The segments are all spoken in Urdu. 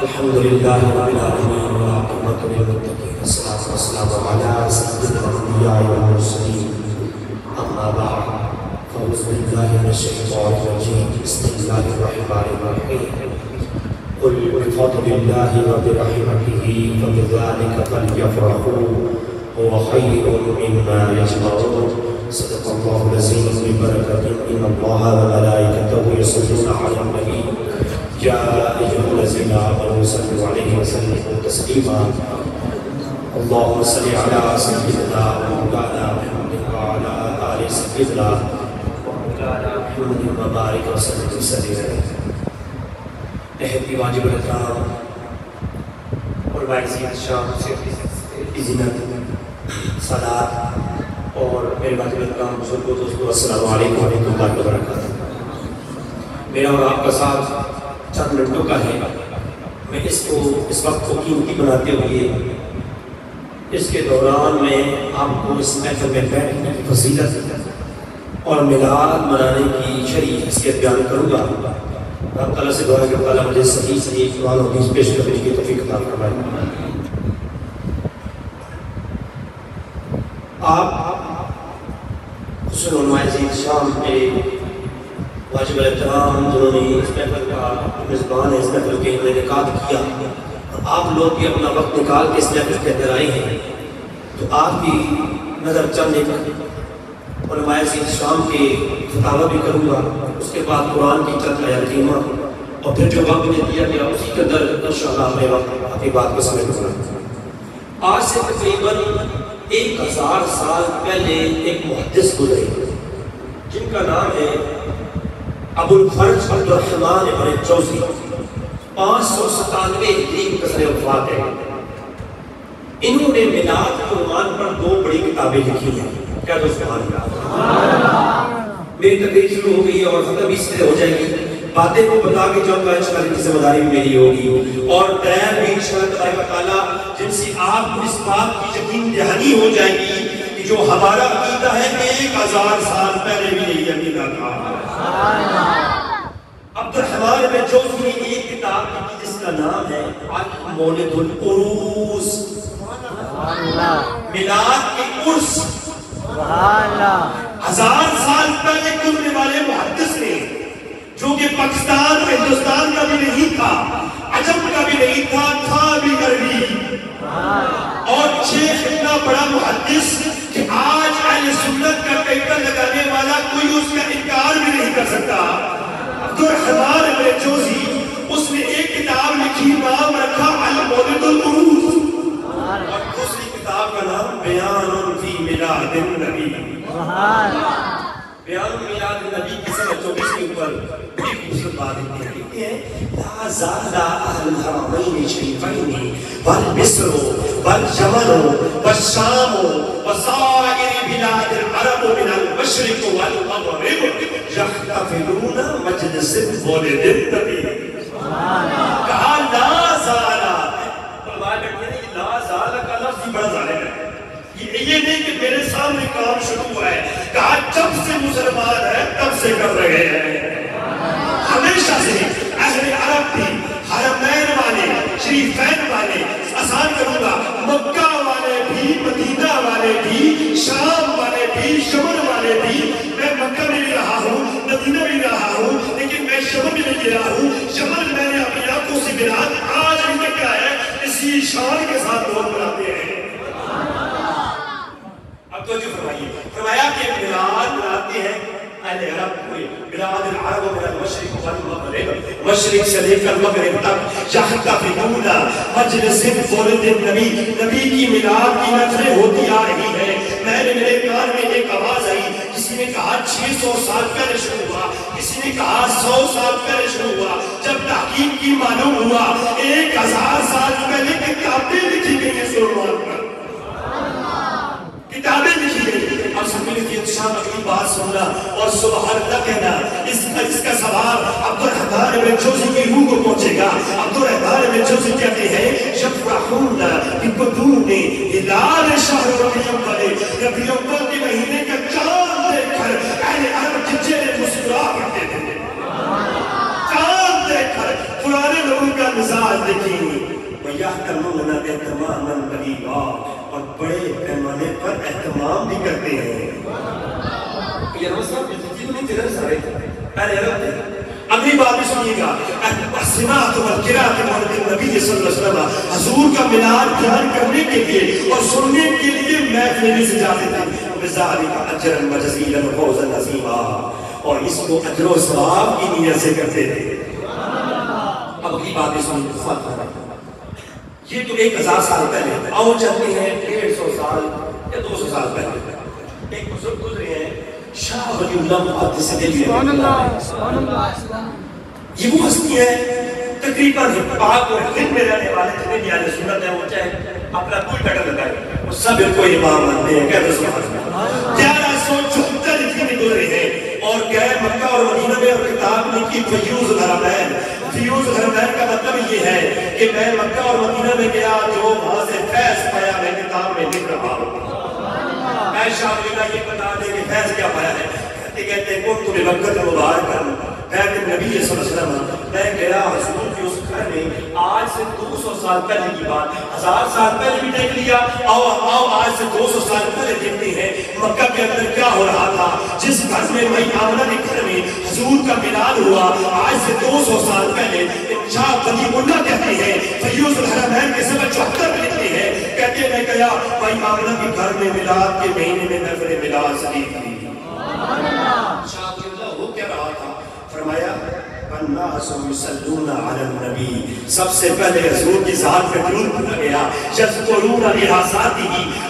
الحمد لله رب العالمين والعاقبة للمتقين والصلاة والسلام على سيد الأنبياء والمرسلين أما بعد فأعوذ بالله من الشيطان الرجيم بسم الله الرحمن الرحيم قل بفضل الله وبرحمته فبذلك فليفرحوا هو خير مما يجمعون صدق الله العظيم ببركته إن الله وملائكته يصلون على النبي يا أيها الذين آمنوا صلوا عليه وسلموا تسليما اللهم صل على سيدنا ومولانا محمد وعلى آل سيدنا ومولانا محمد وبارك وسلم تسليما احتي واجب الاحترام اور باعزیت شام سے عزت صلاة اور میرے واجب الاحترام بزرگوں دوستوں السلام علیکم ورحمۃ اللہ وبرکاتہ۔ میرا اور آپ کا ساتھ چند منٹوں کا ہے، میں اس وقت کو قیمتی بناتے ہوئے اس کے دوران میں آپ کو اس محفل میں بیٹھنے کی فضیلت اور میلاد منانے کی شرعی حیثیت بیان کروں گا۔ رب تعالیٰ سے دعا ہے کہ تعالیٰ مجھے صحیح قرآن و حدیث پیش کرنے کی توفیق عطا فرمائے۔ آپ حسن عنوان عزیز شام کے واجب الاحترام جنہوں نے اس محفل کا میزبان ہے، اس محفل کے انعقاد کیا، اور آپ لوگ بھی اپنا وقت نکال کے اس محفل کے اندر آئے ہیں، تو آپ کی نظر چند ایک علماء عزیز شام کے فتاوی بھی کروں گا، اس کے بعد قرآن کی چند آیات کریمہ، اور پھر جو وقت مجھے دیا گیا اسی کے اندر انشاءاللہ میں اپنی بات کو سمجھ کروں گا۔ آج سے تقریباً 1000 سال پہلے ایک محدث گزرے جن کا نام ہے ابو الفرج عبد الرحمن ابن جوزی، 597 ہجری میں قصر وفات ہے۔ انہوں نے میلاد کے عنوان پر 2 بڑی کتابیں لکھی ہیں۔ کیا تو سبحان اللہ، میری تقریر شروع ہو گئی اور ختم اس طرح ہو جائے گی، باتیں کو بتا کے جاؤں گا، انشاءاللہ کی ذمہ داری میری ہوگی، اور ڈرائیو بھی انشاءاللہ تبارک و تعالیٰ جن سے آپ کو اس بات کی یقین دہانی ہو جائے گی کہ جو ہمارا عقیدہ ہے کہ 1000 سال پہلے بھی نہیں عقیدہ تھا۔ عبد الرحمن بن جوزی نے ایک کتاب لکھی جس کا نام ہے مولد العروس، میلاد کے عرس۔ 1000 سال پہلے گزرنے والے محدث نے، جو کہ پاکستان اور ہندوستان کا بھی نہیں تھا، عجم کا بھی نہیں تھا، تھا بھی عربی، اور شیخ اتنا بڑا محدث کہ آج اہل سنت کا ٹیکر لگانے والا کوئی اس کا انکار بھی نہیں کر سکتا۔ عبد الرحمن بن جوزی اس نے ایک کتاب لکھی، نام رکھا المولد العروس، اور دوسری کتاب کا نام بیان فی میلاد النبی، بیان میلاد النبی کی صفحہ 24 کے اوپر ایک خوبصورت بات لکھتے ہیں، لا زال اہل الحرمین شریفین والمصر والجمن والشام وسائر بلاد العرب من المشرق والمغرب یحتفلون مجلس مولد النبی۔ کہا لا زال، فرمایا کہ لا زال کا لفظ ہی بڑا ظالم ہے، یہ نہیں کہ میرے سامنے کام شروع ہوا ہے، کہا جب سے مسلمان ہے تب سے کر رہے ہیں، ہمیشہ سے اہل عرب بھی، حرمین والے، شریفین والے، آسان کروں گا، مکہ والے بھی، مدینہ والے بھی، شام والے بھی، شمر والے بھی، میں مکہ میں بھی رہا ہوں، مدینہ بھی رہا ہوں، لیکن میں شمر بھی نہیں رہا ہوں، شمر میں نے اپنی آنکھوں سے میلاد آج بھی کیا ہے اسی شان کے ساتھ لوگ مناتے ہیں۔ اب تو جو فرمایا کہ میلاد مناتے ہیں اہل عرب پورے، بلاد العرب من المشرق والمغرب، مشرق سے لے کر مغرب تک، یحتفلون مجلس مولد النبی، نبی کی میلاد کی محفلیں ہوتی آ رہی ہے۔ میرے کان میں ایک آواز آئی، کسی نے کہا 600 سال پہلے شروع ہوا، کسی نے کہا 100 سال پہلے شروع ہوا، جب تحقیق کی معلوم ہوا 1000 سال پہلے کتابیں لکھی گئی ہیں سلمان پر، کتابیں لکھی گئی۔ اب سبیل کی انتشام اگلی بات سننا اور سبحان اللہ کہنا، اس کا سوال عبد الرحمن بن جوزی کی روح کو پہنچے گا۔ عبد الرحمن بن جوزی کہتے ہیں یفرحون بقدوم ہلال شہر ربیع الاول، ربیع الاول کے مہینے کا چاند دیکھ کر اہل عرب کے چہرے مسکرا پڑتے تھے، چاند دیکھ کر پرانے لوگوں کا مزاج دیکھیں، یعتمون اہتماما قریبا، اور بڑے پیمانے پر اہتمام بھی کرتے ہیں۔ یہ روز صاحب جتنی تو نہیں تیرے سارے پہلے عرب تھے۔ اگلی بات بھی سنیے گا، سماعت و قراءت مولد نبی صلی اللہ علیہ وسلم، حضور کا میلاد بیان کرنے کے لیے اور سننے کے لیے محفلیں بھی سجاتے تھے، بذالک اجرا وجزیلا وفوزا عظیما، اور اس کو اجر و ثواب کی نیت سے کرتے تھے۔ اب اگلی بات بھی سنیے، یہ تو 1000 سال پہلے، آؤ چلتے ہیں 150 سال یا 200 سال پہلے۔ ایک بزرگ گزرے ہیں شاہ ولی اللہ محدث دہلوی، یہ وہ ہستی ہے تقریباً پاک اور ہند میں رہنے والے جتنے بھی اہل سنت ہیں، وہ چاہے اپنا کوئی ٹکر لگائے وہ سب ان کو امام مانتے ہیں۔ کہتے ہیں 1174 ہجری میں گزرے ہیں اور گئے مکہ اور مدینہ میں، اور کتاب لکھی فیوز الحرمین۔ فیوز الحرمین کا مطلب یہ ہے کہ میں مکہ اور مدینہ میں گیا، جو وہاں سے فیض پایا میں کتاب میں لکھ رہا ہوں۔ میں شاہ ولی اللہ یہ بتا دیں کہ فیض کیا پایا ہے، کہتے ہیں کون تمہیں وقت مبارک بیت نبی صلی اللہ علیہ وسلم، میں گیا حضور کی اس گھر میں، آج سے 200 سال پہلے کی بات، 1000 سال پہلے بھی دیکھ لیا، آؤ آج سے 200 سال پہلے دیکھتے ہیں مکہ کے اندر کیا ہو رہا تھا۔ جس گھر میں بھائی آمنہ کے گھر میں حضور کا میلاد ہوا آج سے 200 سال پہلے، شاہ ولی اللہ کہتے ہیں فیوز الحرمین کے 74 میں لکھتے ہیں، کہتے ہیں میں گیا بھائی آمنہ کے گھر میں میلاد کے مہینے میں نفل میلاد شریف تھی۔ شاہ ولی اللہ وہ کہہ رہا تھا، فرمایا الناس یصلون علی النبی، سب سے پہلے حضور کی ذات پہ درود پڑھا گیا، یذکرون لحاظاتہ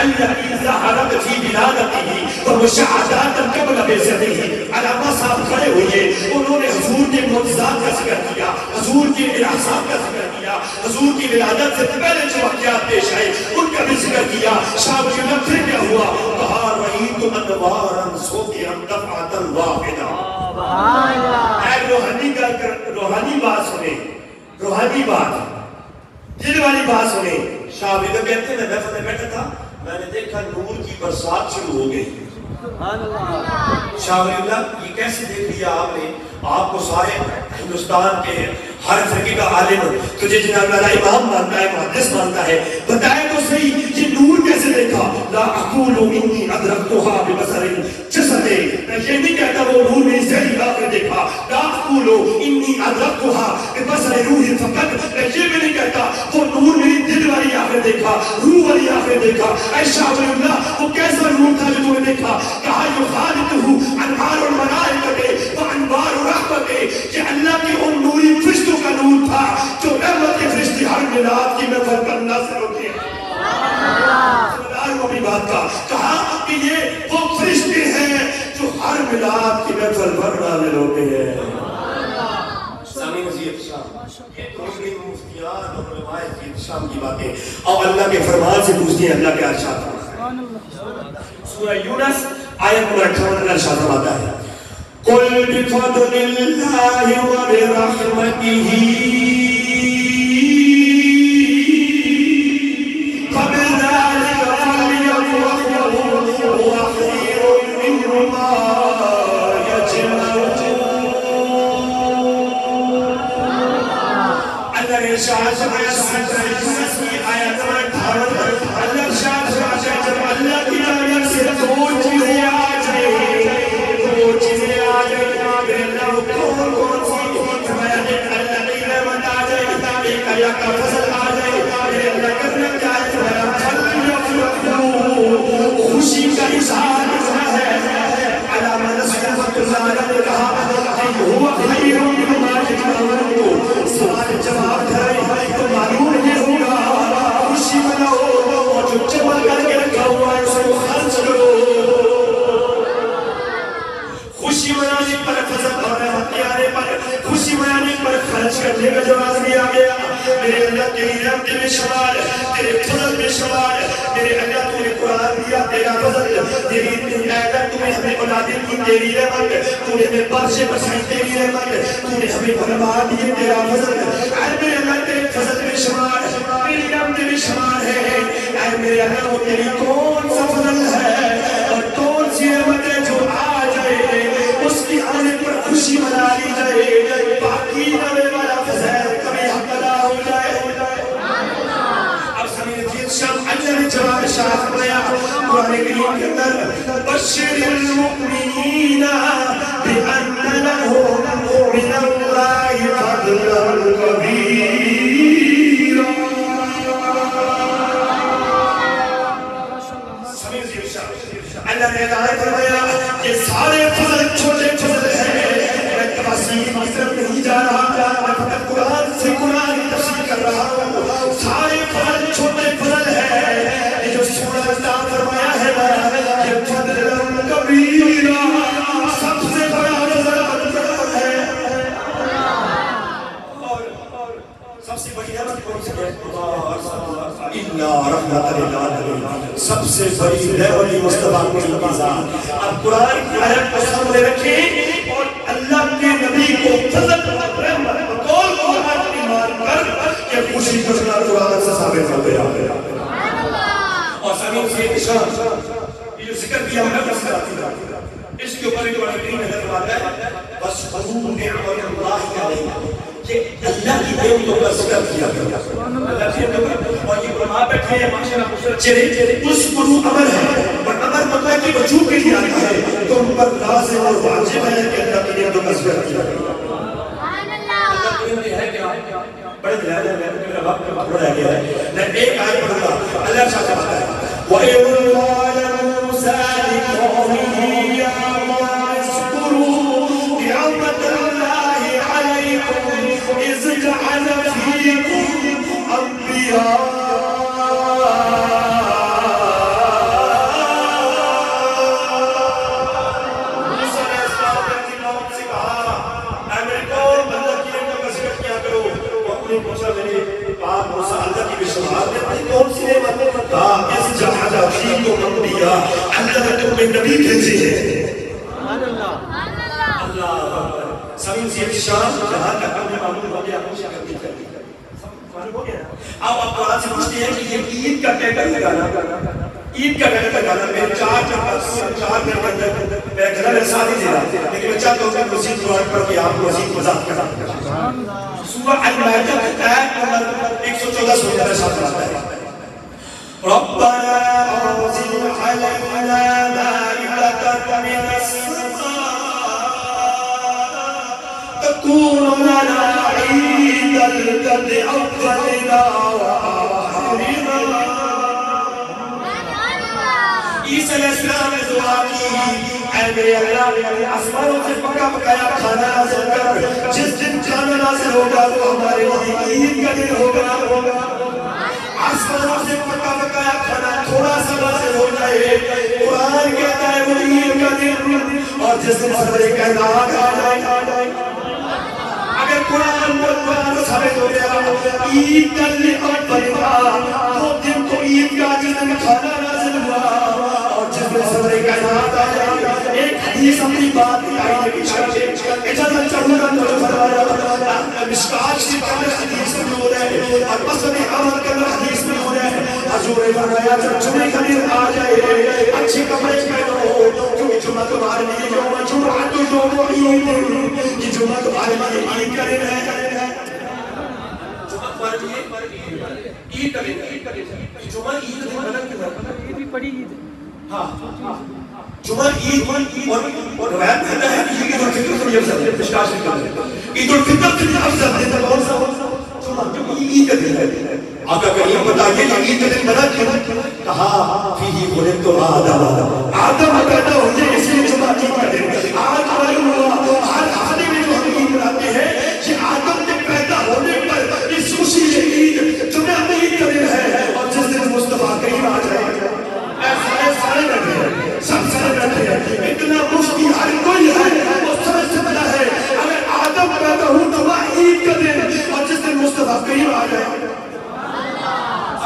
التي ظہرت فی ولادتہ ومشاہدات قبل بعثتہ۔ علامہ صاحب کھڑے ہوئے، انہوں نے حضور کے معجزات کا ذکر کیا، حضور کے احسان کا ذکر کیا، حضور کی ولادت سے پہلے جو واقعات پیش آئے ان کا بھی ذکر کیا۔ شاہ ولی اللہ پھر کیا ہوا، کہا رأیت انوارا سوقعت دفعۃ واحدہ۔ روحانی بات سنیں، روحانی بات، دل والی بات سنیں۔ شاہ ولی اللہ کہتے ہیں میں محفل میں بیٹھا تھا، میں نے دیکھا نور کی برسات شروع ہو گئی۔ شاہ ولی اللہ یہ کیسے دیکھ لیا آپ نے؟ آپ کو سارے ہندوستان کے ہر فرقے کا عالم تجھے جناب والا امام مانتا ہے، محدث مانتا ہے، بتائے تو صحیح یہ نور کیسے دیکھا؟ لا اقول انی ادرکتها ببصر جسد، میں یہ نہیں کہتا وہ نور میری ذہنی آنکھ نے دیکھا، لا اقول انی ادرکتها ببصر روح فقط، میں یہ بھی نہیں کہتا وہ نور میری دل والی آنکھ نے دیکھا، روح والی آنکھ نے دیکھا۔ اے شاہ ولی اللہ وہ کیسا نور تھا جو تم نے دیکھا؟ کہا یخالطہ انوار الملائکۃ وانوار الرحمۃ، کہ اللہ کی ان نوری فرشتوں کا نور تھا جو رحمت کے فرشتے ہر میلاد کی محفل پر نازل ہوتے ہیں۔ اپنی بات کا کہا کہ یہ وہ فرشتے ہیں جو ہر میلاد کی محفل پر نازل ہوتے ہیں۔ سامعین عزیز شام، یہ تو ہوگی مفتیان اور علماء شام کی باتیں، اور اللہ کے فرمان سے پوچھتے ہیں اللہ کے ارشاد۔ سورہ یونس آیت نمبر 58 اللہ ارشاد فرماتا ہے، قل بفضل اللہ وبرحمتہ فبذلک فلیفرحوا هو خیر مما یجمعون۔ اللہ نے ارشاد فرمایا سورہ یونس کی آیت نمبر 58، اللہ ارشاد فرمایا جب اللہ کی جانب سے دو چیزیں آ جائیں، دو چیزیں آ جائیں، پھر اللہ کون کون سی؟ فرمایا ایک اللہ کی رحمت آ جائے، ایک اللہ کا فضل آ جائے، پھر اللہ کرنا کیا ہے؟ فرمایا خوشی کا اظہار ہے۔ علامہ نصر رحمۃ اللہ علیہ نے کہا کہ ہوا خیر مما یجمعون، سوال جواب کرے تو معلوم یہ ہوگا خوشی مناؤ اور جو جمع کر کے رکھا ہوا ہے اسے خرچ کرو۔ خوشی منانے پر فضل اور رحمت کے آنے پر، خوشی منانے پر خرچ کرنے کا جواز دیا گیا۔ میرے اللہ تیری رحمت میں شمار، تیرے فضل میں شمار، میرے اللہ تو نے قرآن دیا تیرا فضل، تیری اللہ تو نے ہمیں اولادیں دی تیری رحمت، تو نے ہمیں بارشیں برسائی تیری رحمت، تو نے ہمیں علماء دیے تیرا فضل۔ اے میرے اللہ تیرے فضل میں شمار، میری رحمت میں شمار ہے۔ اے میرے اللہ وہ تیری کون سا فضل ہے اور کون سی رحمت ہے جو آ جائے اس کی آنے پر خوشی منا لی جائے، باقی رہنے والا فضل کبھی حق ادا ہو جائے۔ جواب ارشاد فرمایا قرآن کریم کے اندر بشر المؤمنین بأن لهم من اللہ فضلا کبیرا. اللہ نے اعلان فرمایا کہ سارے فضل چھوٹے فضل ہیں. میں تفاصیل کی طرف نہیں جا رہا، میں فقط قرآن سے قرآن کی تفسیر کر رہا ہوں. سارے فضل چھوٹے فضل ہیں. یہ جو سورہ عطا فرمایا ہے نا، یہ فضل کبیرہ، سب سے بڑا فضل ہے. اور سب سے بڑی نعمت کون سی ہے؟ رحمت للعالمین. سب سے بڑی نعمت مصطفیٰ کی ذات. اب قرآن کی آیت کو سامنے رکھیں اور اللہ کے نبی کو فضل اور رحمت بطور قرآن کی مان کر کہ خوشی کرنا قرآن سے ثابت ہو گیا. اور سامعین سے اشارہ یہ جو ذکر کیا ہم نے اس کے اوپر ایک بڑا کریم ہے فرماتا ہے بس حضور نعمت اللہ علیہ کہ اللہ کی نعمتوں کا ذکر کیا گیا. اور یہ علماء بیٹھے ہیں ماشاءاللہ چہرے اس گرو امر ہے اور امر مطلب کہ وجوب کے لیے آتا ہے تو ان پر لازم اور واجب ہے کہ اللہ کی نعمتوں کا ذکر کیا گیا. اللہ کی نعمت ہے کیا بڑے دلائل ہے. میرا وقت تھوڑا رہ گیا ہے. میں ایک آیت پڑھوں گا. اللہ شاہ کہتا ہے وَإِذْ قَالَ مُوسَىٰ لِقَوْمِهِ يَا قَوْمِ اذْكُرُوا نِعْمَةَ اللَّهِ عَلَيْكُمْ إِذْ جَعَلَ فِيكُمْ أَنْبِيَاءَ اللہ نے تمہیں نبی بھیجے ہیں. اللہ سمین سے ارشاد جہاں تک ہمیں معلوم ہو گیا خوشی کرنی چاہیے. معلوم ہو گیا. اب قرآن سے پوچھتے ہیں کہ یہ عید کا کیا کرنے گانا عید کا کہنے کا گانا میں 4 منٹ کے اندر میں گھر میں ساتھ ہی دے رہا لیکن میں چاہتا ہوں کہ مزید قرآن پڑھ کے آپ کو مزید وضاحت کرا. سورہ المائدہ آیت نمبر 114 سورہ میں ساتھ آتا ہے ربنا انزل علينا مائدة من السماء تكون لنا عيدا لأولنا وآخرنا. عیسیٰ علیہ السلام نے دعا کی اے میرے اللہ آسمانوں سے پکا پکایا کھانا نازل کر. جس دن کھانا نازل ہوگا وہ ہمارے لیے عید کا دن ہوگا. آسمانوں سے پکا پکایا کھانا تھوڑا سا نازل ہو جائے قرآن کہتا ہے وہ عید کا دن. اور جس دن سرور کائنات آ جائے اگر قرآن ثابت ہو گیا عید کا دن اور بنتا وہ دن تو عید کا دن کھانا نازل ہوا. اور جس دن سرور کائنات آ جائے ایک حدیث اپنی بات آئینے کی شکل اجازت چاہوں گا تو فرمایا مشکات سے پہلے حدیث میں ہو رہے ہیں اور مسئلہ عمل کرنا حدیث میں ہو رہے ہیں. حضور نے فرمایا جب جمعے کا دن آ جائے اچھے کپڑے پہنو کیونکہ جمعہ تمہارے لیے یوم جمعہ تو یوم عید. یہ جمعہ تمہارے لیے عید کا دن ہے. جمعہ تمہارے لیے عید کا دن ہے. جمعہ عید کا دن ہے. یہ بھی پڑھی عید. ہاں جمعہ عید اور روایت کہتا ہے کہ عید الفطر سے افضل ہے. مشکات سے کہتا ہے عید الفطر سے افضل ہے. کون سا جمعہ عید کا دن ہے. آقا کریم بتائیے کہ عید کا دن بنا کیوں کہا فیہ خلقت آدم پیدا ہوئے اس لیے جمعہ عید کا دن. آج معلوم ہوا ہر خانے میں جو ہم عید مناتے ہیں یہ آدم کے پیدا ہونے پر اس خوشی سے عید جمعہ میں عید کا دن ہے. اور جس دن مصطفیٰ کریم آ جائے سارے بیٹھے ہیں سب سارے بیٹھے ہیں اتنا مفتی ہر کوئی ہے وہ سمجھ سکتا ہے اگر آدم پیدا ہوں تو وہ عید کا دن اور جس دن مصطفیٰ کریم آ جائے.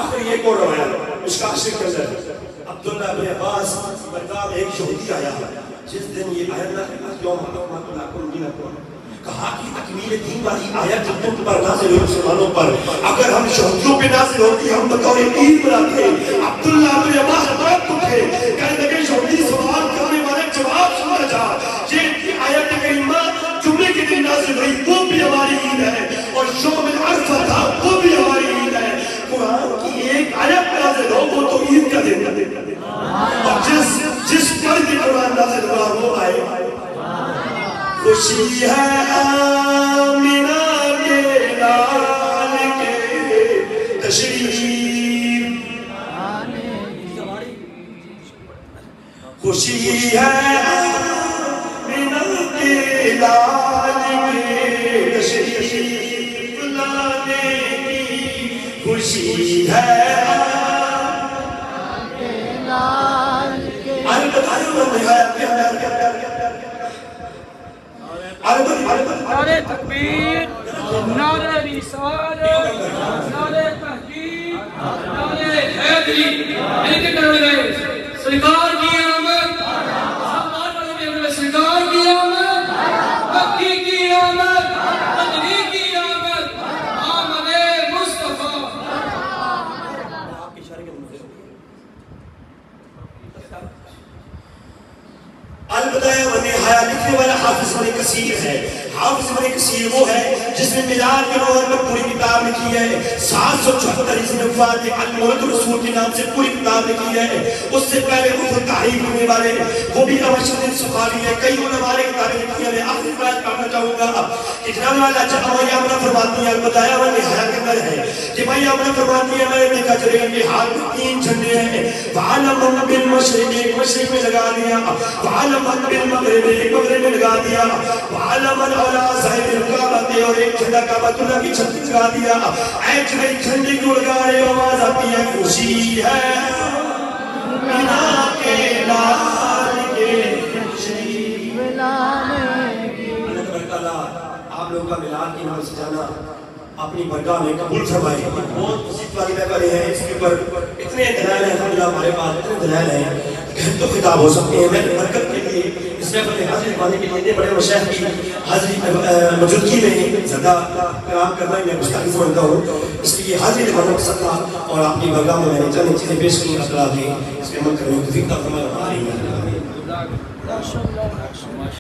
آخر یہ کون روایت اس کا عاشق کر جائے عبداللہ بن عباس بردار ایک یہودی آیا جس دن یہ آیت نہ یوم حکمت لکم دینکم کہا کہ تکمیل دین والی آیت جو تم پر نازل ہوئی مسلمانوں پر اگر ہم شہودیوں پہ نازل ہوتی ہم بطور عید مناتے. عبداللہ بن عباس بہت دکھ ہے کہنے لگے یہودی سوال کرنے والے جواب سنا جا یہ آیت کریمہ جمعے کے دن نازل ہوئی وہ بھی ہماری عید ہے اور یوم عرفہ تھا وہ بھی ہماری عید ہے. قرآن کی ایک آیت نازل ہو وہ تو عید خوشی ہے آمنہ کے لال کے تشریف خوشی ہے آمنہ کے لال کے تشریف لانے کی خوشی ہے نعرہ تکبیر، نعرہ رسالت، نعرہ تحقیق، نعرہ حیدری، سرکار کی آمد، سرکار کی آمد، مکی کی آمد، مدنی کی آمد، آمد مصطفیٰ. البدایہ و نہایہ لکھنے والا حافظ ابن کثیر ہے. حافظ ابن کثیر وہ ہے جس نے میلاد کے نوبر میں پوری کتاب لکھی ہے. 774 اس نبوات المولد رسول کے نام سے پوری کتاب لکھی ہے. اس سے پہلے وہ تحریف ہونے والے وہ بھی ابشر سخاوی ہے. کئی علماء نے کتابیں لکھی ہیں. میں آخری بات کرنا چاہوں گا کہ جناب والا جب ہماری آمنہ فرماتی ہے البدایہ و نہایہ کے اندر ہے کہ بھائی آمنہ فرماتی ہے میں نے دیکھا چلے گا کہ ہاتھ میں 3 جھنڈے ہیں. وَعَلَمَ بِالْمَشْرِقِ ایک مشرق میں لگا دیا, وَعَلَمَ بِالْمَغْرِبِ ایک مغرب میں لگا دیا, وَعَلَمَ عَلَىٰ ظَاہِرِ الْكَعْبَةِ اور ایک جھنڈا کعبۃ اللہ کی چھت پہ لگا دیا. اے جھنڈے کیوں لگا رہے ہو؟ آواز آتی ہے خوشی ہے مینا کے لال کے تشریف لانے کی. اللہ آپ لوگوں کا میلاد کی نام سے جانا اپنی برگاہ میں قبول فرمائے. بہت مزید والی محفلیں ہیں, اس کے اوپر اتنے دلائل ہیں الحمدللہ ہمارے پاس اتنے دلائل ہیں تو خطاب ہو سکتے ہیں. میں برکت کے لیے اس محفل میں حاضری پانے کے لیے بڑے مشاہد کی حاضری موجودگی میں زیادہ کلام کرنا میں گستاخی سمجھتا ہوں, اس لیے حاضری لگانا پسند تھا اور اپنی برگاہ میں نے چند چیزیں پیش کی. اصلاح میں اس میں عمل کرنے کی توفیق عطا فرمائے.